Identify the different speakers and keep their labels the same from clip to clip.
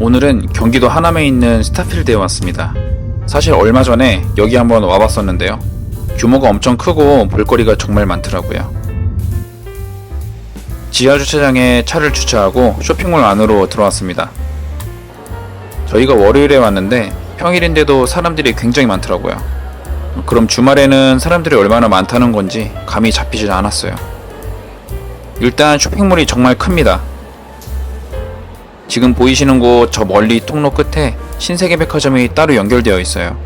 Speaker 1: 오늘은 경기도 하남에 있는 스타필드에 왔습니다. 사실 얼마 전에 여기 한번 와봤었는데요. 규모가 엄청 크고 볼거리가 정말 많더라고요. 지하 주차장에 차를 주차하고 쇼핑몰 안으로 들어왔습니다. 저희가 월요일에 왔는데 평일인데도 사람들이 굉장히 많더라고요. 그럼 주말에는 사람들이 얼마나 많다는 건지 감이 잡히질 않았어요. 일단 쇼핑몰이 정말 큽니다. 지금 보이시는 곳 저 멀리 통로 끝에 신세계백화점이 따로 연결되어 있어요.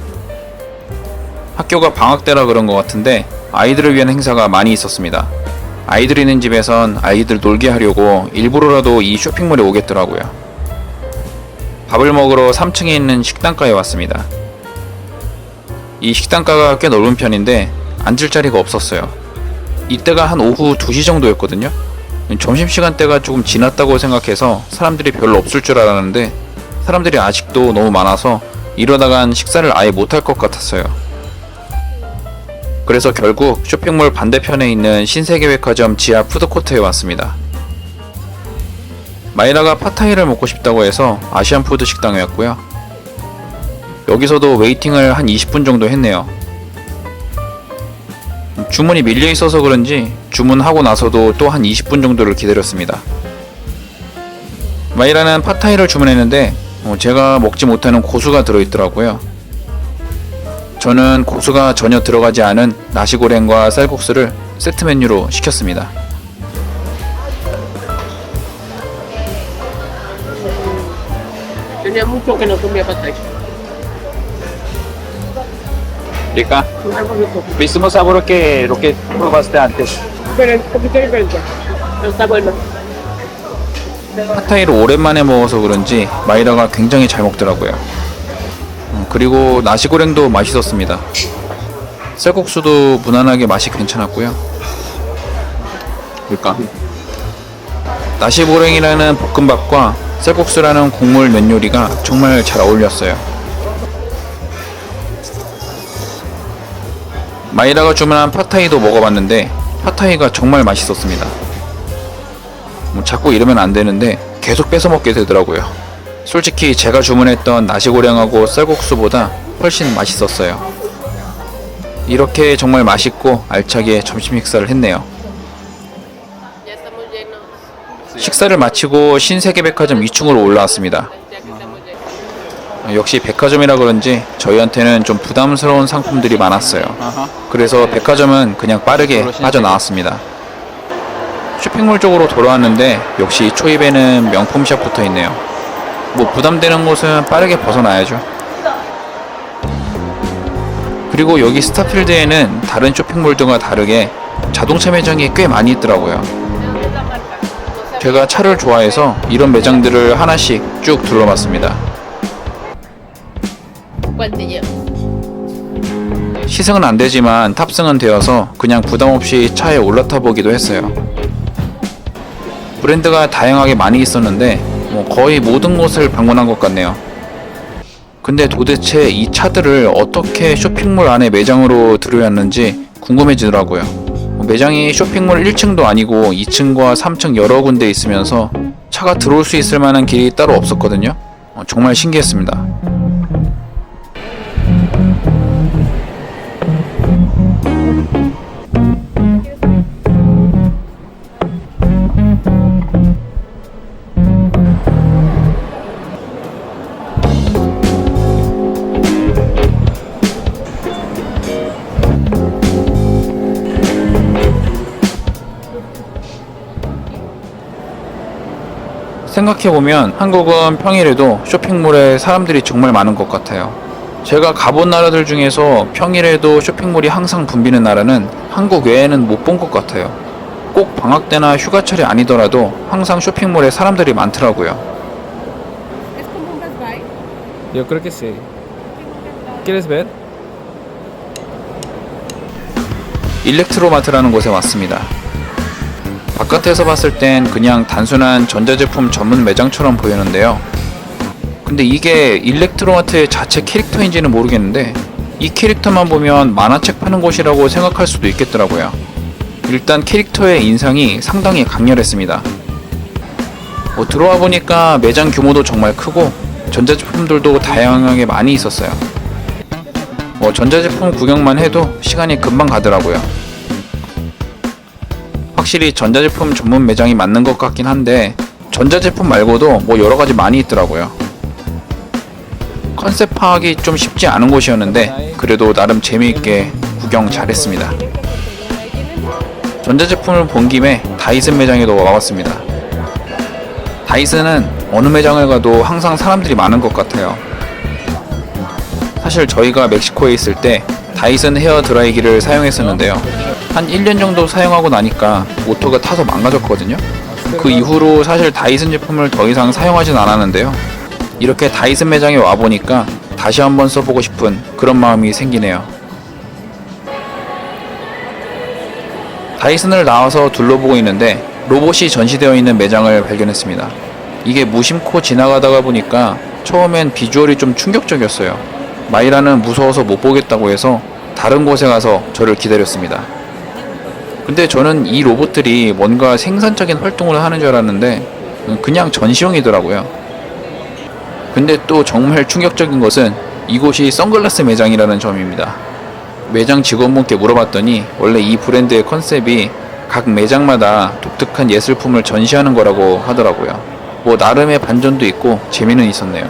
Speaker 1: 학교가 방학 때라 그런 것 같은데 아이들을 위한 행사가 많이 있었습니다. 아이들 있는 집에선 아이들 놀게 하려고 일부러라도 이 쇼핑몰에 오겠더라고요. 밥을 먹으러 3층에 있는 식당가에 왔습니다. 이 식당가가 꽤 넓은 편인데 앉을 자리가 없었어요. 이때가 한 오후 2시 정도였거든요. 점심시간대가 조금 지났다고 생각해서 사람들이 별로 없을 줄 알았는데 사람들이 아직도 너무 많아서 이러다간 식사를 아예 못할 것 같았어요. 그래서 결국 쇼핑몰 반대편에 있는 신세계백화점 지하 푸드코트에 왔습니다. 마이라가 팟타이를 먹고 싶다고 해서 아시안푸드 식당에 왔고요. 여기서도 웨이팅을 한 20분 정도 했네요. 주문이 밀려 있어서 그런지 주문하고 나서도 또 한 20분 정도를 기다렸습니다. 마이라는 팟타이를 주문했는데 제가 먹지 못하는 고수가 들어있더라고요. 저는 고수가 전혀 들어가지 않은 나시고랭과 쌀국수를 세트 메뉴로 시켰습니다.
Speaker 2: Tenía mucho que no comía pad thai.
Speaker 1: Rica.
Speaker 2: Algo rico.
Speaker 1: Mismo sabor que lo que probaste antes.
Speaker 2: Pero es un poquito diferente. Pero está bueno.
Speaker 1: 팟타이를 오랜만에 먹어서 그런지 마이라가 굉장히 잘 먹더라고요. 그리고 나시고랭도 맛있었습니다. 쌀국수도 무난하게 맛이 괜찮았고요. 그러니까 나시고랭이라는 볶음밥과 쌀국수라는 국물 면 요리가 정말 잘 어울렸어요. 마이라가 주문한 팟타이도 먹어봤는데 팟타이가 정말 맛있었습니다. 자꾸 이러면 안 되는데 계속 뺏어 먹게 되더라고요. 솔직히 제가 주문했던 나시고랭하고 쌀국수보다 훨씬 맛있었어요. 이렇게 정말 맛있고 알차게 점심 식사를 했네요.
Speaker 2: Ya estamos llenos.
Speaker 1: 식사를 마치고 신세계백화점 2층으로 올라왔습니다.
Speaker 2: Ya que estamos llenos.
Speaker 1: 역시 백화점이라 그런지 저희한테는 좀 부담스러운 상품들이 많았어요. 그래서 백화점은 그냥 빠르게 빠져나왔습니다. 쇼핑몰 쪽으로 돌아왔는데 역시 초입에는 명품샵 붙어 있네요. 뭐 부담되는 곳은 빠르게 벗어나야죠. 그리고 여기 스타필드에는 다른 쇼핑몰들과 다르게 자동차 매장이 꽤 많이 있더라고요. 제가 차를 좋아해서 이런 매장들을 하나씩 쭉 둘러봤습니다.
Speaker 2: ¿Cuál te llevo?
Speaker 1: 시승은 안 되지만 탑승은 되어서 그냥 부담 없이 차에 올라타 보기도 했어요. 브랜드가 다양하게 많이 있었는데 거의 모든 곳을 방문한 것 같네요. 근데 도대체 이 차들을 어떻게 쇼핑몰 안에 매장으로 들여왔는지 궁금해지더라고요. 매장이 쇼핑몰 1층도 아니고 2층과 3층 여러 군데 있으면서 차가 들어올 수 있을 만한 길이 따로 없었거든요. 정말 신기했습니다. 생각해보면 한국은 평일에도 쇼핑몰에 사람들이 정말 많은 것 같아요. 제가 가본 나라들 중에서 평일에도 쇼핑몰이 항상 붐비는 나라는 한국 외에는 못 본 것 같아요. 꼭 방학 때나 휴가철이 아니더라도 항상 쇼핑몰에 사람들이 많더라고요.
Speaker 2: ¿Es como un Best Buy?
Speaker 3: Yo creo que sí. ¿Quieres ver?
Speaker 1: 일렉트로마트라는 곳에 왔습니다. 바깥에서 봤을 땐 그냥 단순한 전자제품 전문 매장처럼 보이는데요. 근데 이게 일렉트로마트의 자체 캐릭터인지는 모르겠는데 이 캐릭터만 보면 만화책 파는 곳이라고 생각할 수도 있겠더라고요. 일단 캐릭터의 인상이 상당히 강렬했습니다. 들어와 보니까 매장 규모도 정말 크고 전자제품들도 다양하게 많이 있었어요. 전자제품 구경만 해도 시간이 금방 가더라고요. 확실히 전자제품 전문 매장이 맞는 것 같긴 한데 전자제품 말고도 여러가지 많이 있더라고요. 컨셉 파악이 좀 쉽지 않은 곳이었는데 그래도 나름 재미있게 구경 잘했습니다. 전자제품을 본 김에 다이슨 매장에도 와봤습니다. 다이슨은 어느 매장을 가도 항상 사람들이 많은 것 같아요. 사실 저희가 멕시코에 있을 때 다이슨 헤어 드라이기를 사용했었는데요. 한 1년 정도 사용하고 나니까 모터가 타서 망가졌거든요. 그 이후로 사실 다이슨 제품을 더 이상 사용하진 않았는데요. 이렇게 다이슨 매장에 와보니까 다시 한번 써보고 싶은 그런 마음이 생기네요. 다이슨을 나와서 둘러보고 있는데 로봇이 전시되어 있는 매장을 발견했습니다. 이게 무심코 지나가다가 보니까 처음엔 비주얼이 좀 충격적이었어요. 마이라는 무서워서 못 보겠다고 해서 다른 곳에 가서 저를 기다렸습니다. 근데 저는 이 로봇들이 뭔가 생산적인 활동을 하는 줄 알았는데 그냥 전시용이더라고요. 근데 또 정말 충격적인 것은 이곳이 선글라스 매장이라는 점입니다. 매장 직원분께 물어봤더니 원래 이 브랜드의 컨셉이 각 매장마다 독특한 예술품을 전시하는 거라고 하더라고요. 나름의 반전도 있고 재미는 있었네요.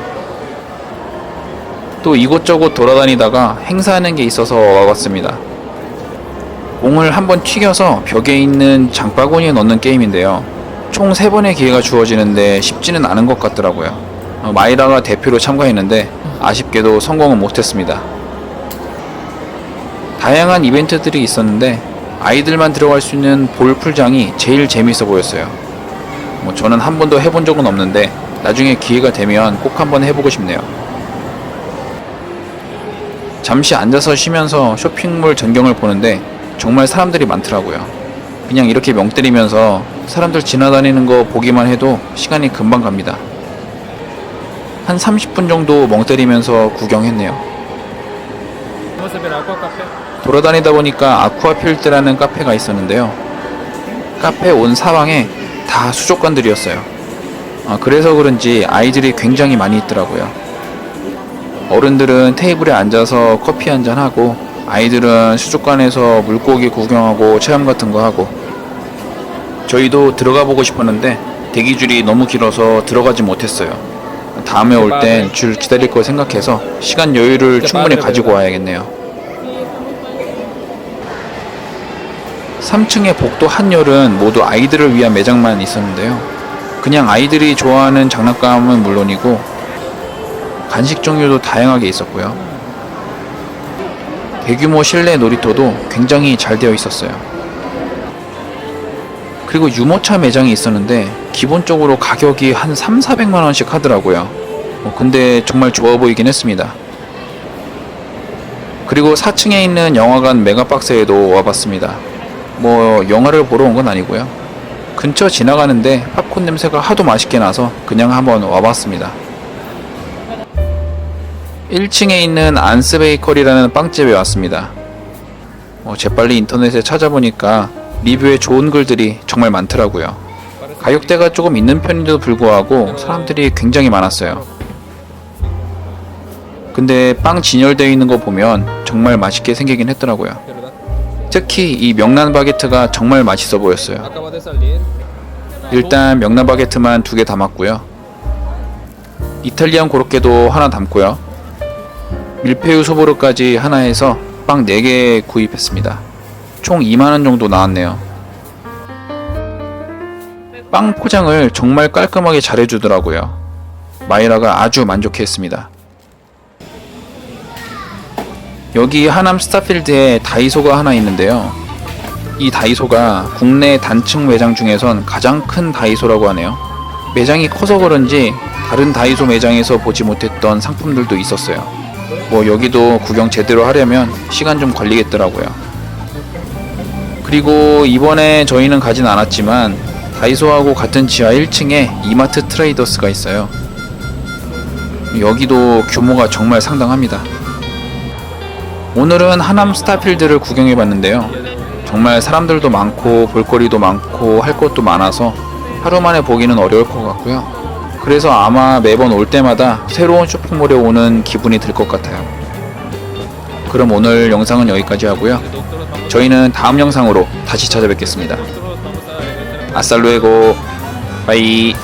Speaker 1: 또 이곳저곳 돌아다니다가 행사하는 게 있어서 와봤습니다. 공을 한번 튀겨서 벽에 있는 장바구니에 넣는 게임인데요. 총 3번의 기회가 주어지는데 쉽지는 않은 것 같더라고요. 마이라가 대표로 참가했는데 아쉽게도 성공은 못했습니다. 다양한 이벤트들이 있었는데 아이들만 들어갈 수 있는 볼 풀장이 제일 재밌어 보였어요. 저는 한 번도 해본 적은 없는데 나중에 기회가 되면 꼭 한번 해보고 싶네요. 잠시 앉아서 쉬면서 쇼핑몰 전경을 보는데 정말 사람들이 많더라고요. 그냥 이렇게 명 때리면서 사람들 지나다니는 거 보기만 해도 시간이 금방 갑니다. 한 30분 정도 멍 때리면서 구경했네요.
Speaker 3: Vamos a ver agua, café.
Speaker 1: 돌아다니다 보니까 아쿠아필드라는 카페가 있었는데요. 카페 온 사방에 다 수족관들이었어요. 그래서 그런지 아이들이 굉장히 많이 있더라고요. 어른들은 테이블에 앉아서 커피 한잔 하고 아이들은 수족관에서 물고기 구경하고 체험 같은 거 하고 저희도 들어가 보고 싶었는데 대기줄이 너무 길어서 들어가지 못했어요. 다음에 올 땐 줄 기다릴 거 생각해서 시간 여유를 충분히 가지고 와야겠네요. 3층의 복도 한열은 모두 아이들을 위한 매장만 있었는데요. 그냥 아이들이 좋아하는 장난감은 물론이고 간식 종류도 다양하게 있었고요. 대규모 실내 놀이터도 굉장히 잘 되어 있었어요. 그리고 유모차 매장이 있었는데 기본적으로 가격이 한 3,400만 원씩 하더라고요. 근데 정말 좋아 보이긴 했습니다. 그리고 4층에 있는 영화관 메가박스에도 와봤습니다. 영화를 보러 온 건 아니고요. 근처 지나가는데 팝콘 냄새가 하도 맛있게 나서 그냥 한번 와봤습니다. 1층에 있는 안스 베이커리라는 빵집에 왔습니다. 재빨리 인터넷에 찾아보니까 리뷰에 좋은 글들이 정말 많더라고요. 가격대가 조금 있는 편인데도 불구하고 사람들이 굉장히 많았어요. 근데 빵 진열되어 있는 거 보면 정말 맛있게 생기긴 했더라고요. 특히 이 명란 바게트가 정말 맛있어 보였어요.
Speaker 3: Acaba de salir.
Speaker 1: 일단 명란 바게트만 2개 담았고요. 이탈리안 고로케도 하나 담고요. 밀푀유 소보르까지 하나 해서 빵 4개 구입했습니다. 총 2만원 정도 나왔네요. 빵 포장을 정말 깔끔하게 잘해주더라고요. 마이라가 아주 만족했습니다. 여기 하남 스타필드에 다이소가 하나 있는데요. 이 다이소가 국내 단층 매장 중에선 가장 큰 다이소라고 하네요. 매장이 커서 그런지 다른 다이소 매장에서 보지 못했던 상품들도 있었어요. 여기도 구경 제대로 하려면 시간 좀 걸리겠더라고요. 그리고 이번에 저희는 가진 않았지만 다이소하고 같은 지하 1층에 이마트 트레이더스가 있어요. 여기도 규모가 정말 상당합니다. 오늘은 하남 스타필드를 구경해 봤는데요. 정말 사람들도 많고 볼거리도 많고 할 것도 많아서 하루 만에 보기는 어려울 것 같고요. 그래서 아마 매번 올 때마다 새로운 쇼핑몰에 오는 기분이 들 것 같아요. 그럼 오늘 영상은 여기까지 하고요. 저희는 다음 영상으로 다시 찾아뵙겠습니다. 아살루에고. 바이.